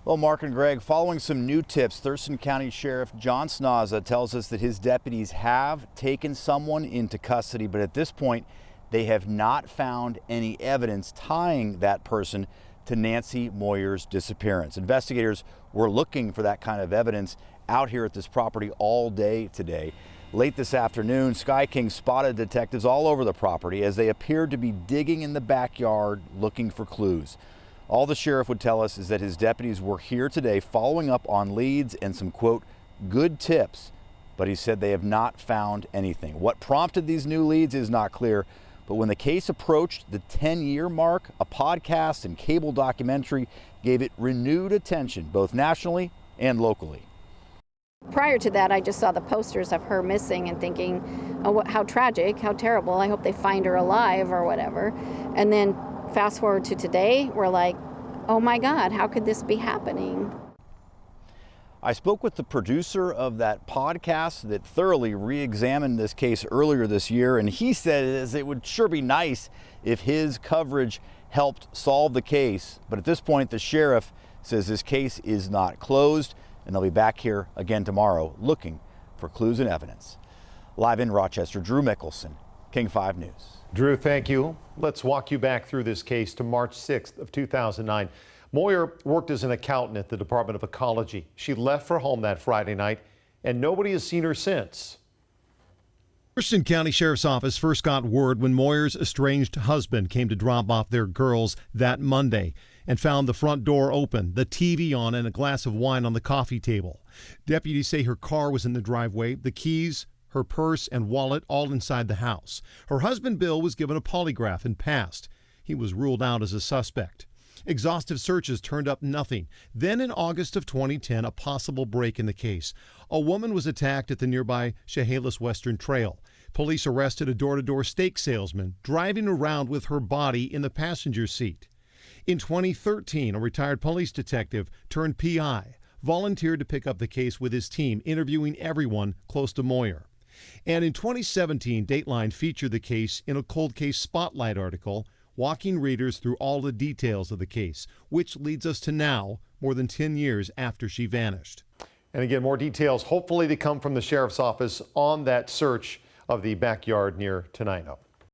Well, Mark and Greg, following some new tips, Thurston County Sheriff John Snaza tells us that his deputies have taken someone into custody, but at this point, they have not found any evidence tying that person to Nancy Moyer's disappearance. Investigators were looking for that kind of evidence out here at this property all day today. Late this afternoon, Sky King spotted detectives all over the property as they appeared to be digging in the backyard looking for clues. All the sheriff would tell us is that his deputies were here today following up on leads and some, quote, good tips, but he said they have not found anything. What prompted these new leads is not clear, but when the case approached the 10-year mark, a podcast and cable documentary gave it renewed attention, both nationally and locally. Prior to that, I just saw the posters of her missing and thinking, oh, how tragic, how terrible. I hope they find her alive or whatever. And then fast forward to today, we're like, oh my God, how could this be happening? I spoke with the producer of that podcast that thoroughly re-examined this case earlier this year, and he said it would sure be nice if his coverage helped solve the case. But at this point, the sheriff says this case is not closed, and they'll be back here again tomorrow looking for clues and evidence. Live in Rochester, Drew Mickelson, King 5 News. Drew, thank you. Let's walk you back through this case to March 6th of 2009. Moyer worked as an accountant at the Department of Ecology. She left for home that Friday night, and nobody has seen her since. Thurston County Sheriff's Office first got word when Moyer's estranged husband came to drop off their girls that Monday and found the front door open, the TV on, and a glass of wine on the coffee table. Deputies say her car was in the driveway, the keys, her purse, and wallet all inside the house. Her husband, Bill, was given a polygraph and passed. He was ruled out as a suspect. Exhaustive searches turned up nothing. Then in August of 2010, a possible break in the case. A woman was attacked at the nearby Chehalis Western Trail. Police arrested a door-to-door steak salesman driving around with her body in the passenger seat. In 2013, a retired police detective turned PI volunteered to pick up the case with his team, interviewing everyone close to Moyer. And in 2017, Dateline featured the case in a cold case spotlight article, walking readers through all the details of the case, which leads us to now, more than 10 years after she vanished. And again, more details hopefully to come from the sheriff's office on that search of the backyard near Tenino.